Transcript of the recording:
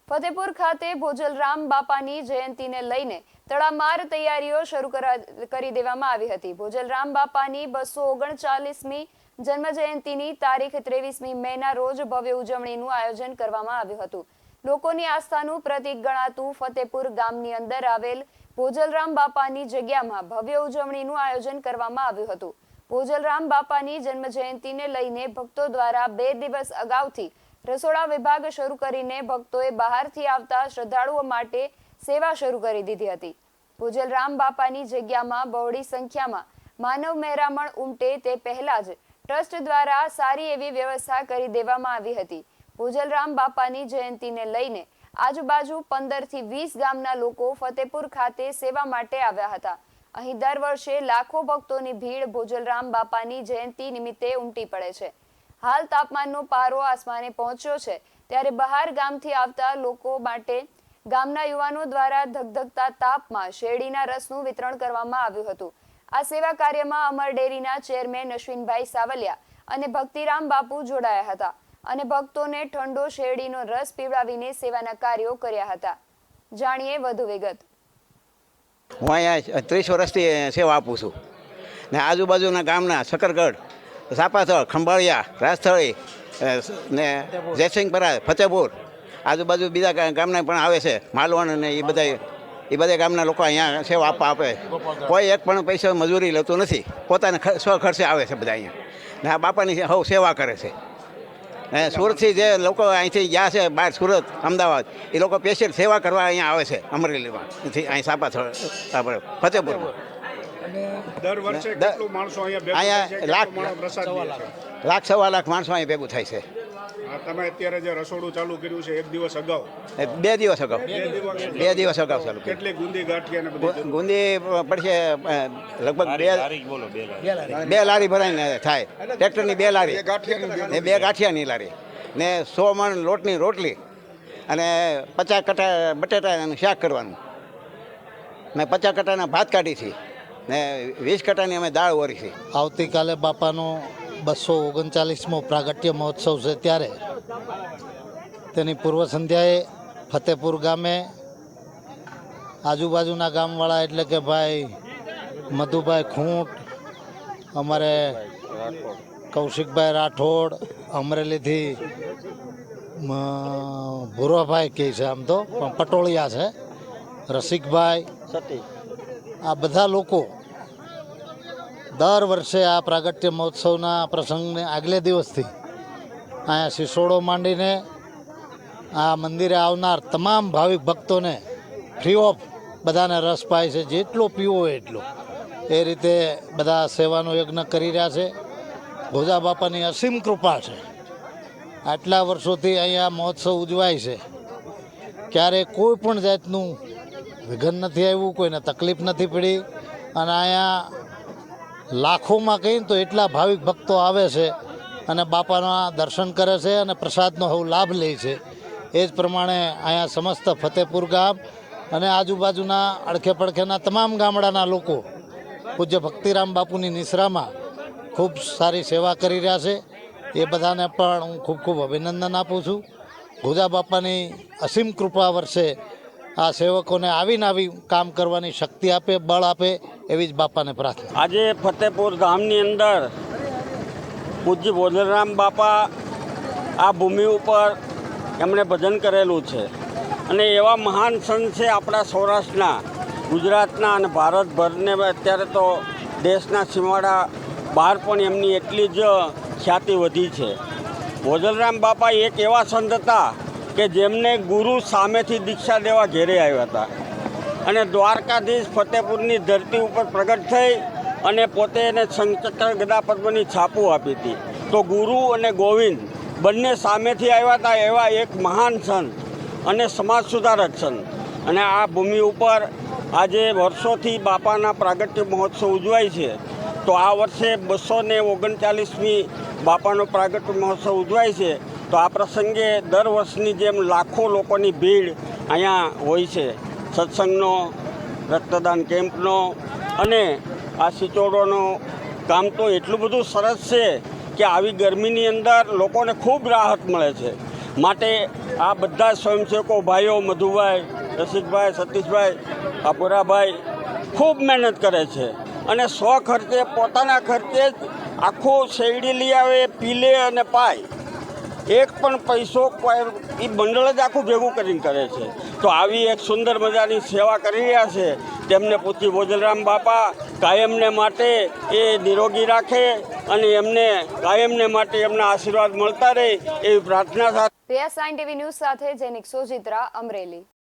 ફતેપુર ખાતે ભોજલરામ બાપાની જયંતીને લઈને તડામાર તૈયારીઓ શરૂ કરી દેવામાં આવી હતી। ભોજલરામ બાપાની 239મી જન્મ જયંતીની તારીખ 23મી મેના રોજ ભવ્ય ઉજવણીનું આયોજન કરવામાં આવ્યું હતું। લોકોની આસ્થાનું પ્રતીક ગણાતું ફતેપુર ગામની અંદર આવેલ ભોજલરામ બાપાની જગ્યામાં ભવ્ય ઉજવણીનું આયોજન કરવામાં આવ્યું હતું। ભોજલરામ બાપાની જન્મ જયંતીને લઈને ભક્તો દ્વારા 2 દિવસ અગાઉથી રસોડા વિભાગ શરૂ કરીને ભક્તોએ બહારથી આવતા શ્રદ્ધાળુઓ માટે સેવા શરૂ કરી દીધી હતી। ભોજલરામ બાપાની જગ્યામાં બહોળી સંખ્યામાં માનવ મહેરામણ ઉમટે તે પહેલા જ ટ્રસ્ટ દ્વારા સારી એવી વ્યવસ્થા કરી દેવામાં આવી હતી। ભોજલરામ બાપાની જયંતીને લઈને આજુબાજુ 15 થી 20 ગામના લોકો ફતેપુર ખાતે સેવા માટે આવ્યા હતા। અહીં દર વર્ષે લાખો ભક્તોની ભીડ ભોજલરામ બાપાની જયંતી નિમિત્તે ઉમટી પડે છે। હાલ તાપમાનનો પારો આસમાને પહોંચ્યો છે, ત્યારે બહાર ગામથી આવતા લોકો માટે ગામના યુવાનો દ્વારા ધગધગતા તાપમાં શેરડીના રસનું વિતરણ કરવામાં આવ્યું હતું। આ સેવા કાર્યમાં અમર ડેરીના ચેરમેન અશ્વિનભાઈ સાવલિયા અને ભક્તિરામ બાપુ જોડાયા હતા અને ભક્તોને ઠંડો શેરડીનો રસ પીવડાવીને સેવાના કાર્યો કર્યા હતા। જાણીએ વધુ વિગત। હું અહીંયા 30 વર્ષથી સેવા આપું છું ને આજુબાજુના ગામના શકરગઢ, સાપાથળ, ખંભાળિયા, રાજસ્થળી ને જયસિંહપરા, ફતેપુર આજુબાજુ બીજા ગામના પણ આવે છે, માલવણ ને એ બધા ગામના લોકો અહીંયા સેવા આપે। કોઈ એક પણ પૈસા મજૂરી લેતું નથી, પોતાના સ્વ ખર્ચે આવે છે બધા અહીંયા ને આ બાપાની હવ સેવા કરે છે। સુરતથી જે લોકો અહીંથી ગયા છે બહાર, સુરત, અમદાવાદ, એ લોકો સ્પેશિયલ સેવા કરવા અહીંયા આવે છે અમરેલીમાં, અહીં સાપાથળ આપણે ફતેપુરમાં। દર વર્ષે કેટલું માણસો અહીંયા લાખ સવા લાખ માણસો અહીંયા ભેગું થાય છે। તમે અત્યારે જે રસોડું ચાલુ કર્યું છે 1 દિવસ અગાઉ, 2 દિવસ અગાઉ 2 દિવસ અગાઉ ચાલુ। કેટલી ગુંદી ગાંઠિયા ને બધી ગુંદી પડશે લગભગ 2 લારી ભરાઈને થાય, ટ્રેક્ટરની 2 લારી ને 2 ગાંઠિયાની લારી ને 100 મણ લોટની રોટલી અને 50 કટા બટેટાનું શાક કરવાનું ને 50 કટાના ભાત કાઢી છે ને 20 કટાની અમે દાળ ઓરી છે। આવતીકાલે બાપાનો 239મો પ્રાગટ્ય મહોત્સવ છે, ત્યારે તેની પૂર્વ સંધ્યાએ ફતેપુર ગામે આજુબાજુના ગામવાળા એટલે કે ભાઈ મધુભાઈ ખૂંટ, અમારે કૌશિકભાઈ રાઠોડ, અમરેલીથી ભૂરાભાઈ કહે છે, આમ તો પણ પટોળિયા છે, રસિકભાઈ, આ બધા લોકો દર વર્ષે આ પ્રાગટ્ય મહોત્સવના પ્રસંગને આગલે દિવસથી અહીંયા શિશોડો માંડીને આ મંદિરે આવનાર તમામ ભાવિક ભક્તોને ફ્રી ઓફ બધાને રસ પાય છે, જેટલો પીવો હોય એટલો, એ રીતે બધા સેવાનો યજ્ઞ કરી રહ્યા છે। ભોજા બાપાની અસીમ કૃપા છે, આટલા વર્ષોથી અહીંયા મહોત્સવ ઉજવાય છે, ક્યારે કોઈ પણ જાતનું વિઘન નથી આવ્યું, કોઈને તકલીફ નથી પડી અને અહીંયા લાખોમાં કહીને તો એટલા ભાવિક ભક્તો આવે છે અને બાપાના દર્શન કરે છે અને પ્રસાદનો હવે લાભ લે છે। એ જ પ્રમાણે અહીંયા સમસ્ત ફતેપુર ગામ અને આજુબાજુના અડખે પડખેના તમામ ગામડાના લોકો પૂજ્ય ભક્તિરામ બાપુની નિશ્રામાં ખૂબ સારી સેવા કરી રહ્યા છે। એ બધાને પણ હું ખૂબ ખૂબ અભિનંદન આપું છું। ભોજા બાપાની અસીમ કૃપા વર્ષે આ સેવકોને આવી કામ કરવાની શક્તિ આપે, બળ આપે, એવી જ બાપાને પ્રાર્થના। આજે ફતેપુર ગામની અંદર પૂજ્ય ભોજલરામ બાપા આ ભૂમિ ઉપર એમણે ભજન કરેલું છે અને એવા મહાન સંત છે આપણા સૌરાષ્ટ્રના, ગુજરાતના અને ભારતભરને, અત્યારે તો દેશના સીમાડા બહાર પણ એમની એટલી જ ખ્યાતિ વધી છે। ભોજલરામ બાપા એક એવા સંત હતા કે જેમને ગુરુ સામેથી દીક્ષા દેવા ઘેરે આવ્યા હતા અને દ્વારકાધીશ ફતેપુરની ધરતી ઉપર પ્રગટ થઈ અને પોતે એને શંખચક્ર ગદા પદ્મની છાપું આપી હતી। તો ગુરુ અને ગોવિંદ બંને સામેથી આવ્યા હતા, એવા એક મહાન સંત અને સમાજ સુધારક સંત। અને આ ભૂમિ ઉપર આજે વર્ષોથી બાપાના પ્રાગટ્ય મહોત્સવ ઉજવાય છે, તો આ વર્ષે 239મી બાપાનો પ્રાગટ્ય મહોત્સવ ઉજવાય છે। તો આ પ્રસંગે દર વર્ષની જેમ લાખો લોકોની ભીડ અહીંયા હોય છે। સત્સંગનો, રક્તદાન કેમ્પનો અને આ સિચોડોનો કામ તો એટલું બધું સરસ છે કે આવી ગરમીની અંદર લોકોને ખૂબ રાહત મળે છે। માટે આ બધા સ્વયંસેવકો ભાઈઓ મધુભાઈ, રસિકભાઈ, સતીશભાઈ, આપુરાભાઈ ખૂબ મહેનત કરે છે અને ખર્ચે પોતાના ખર્ચે જ આખું શેરડી લઈ આવે, પીલે અને પાય. એક પણ પૈસો એ મંડળ જ આખું ભેગું કરીને કરે છે. તો આવી એક સુંદર મજાની સેવા કરી રહ્યા છે. તેમને પૂજ્ય ભોજરામ બાપા કાયમને માટે એ નિરોગી રાખે અને એમને કાયમને માટે એમના આશીર્વાદ મળતા રહે એવી પ્રાર્થના સાથે PS9 TV ન્યૂઝ સાથે જૈનિક સોજિત્રા, અમરેલી.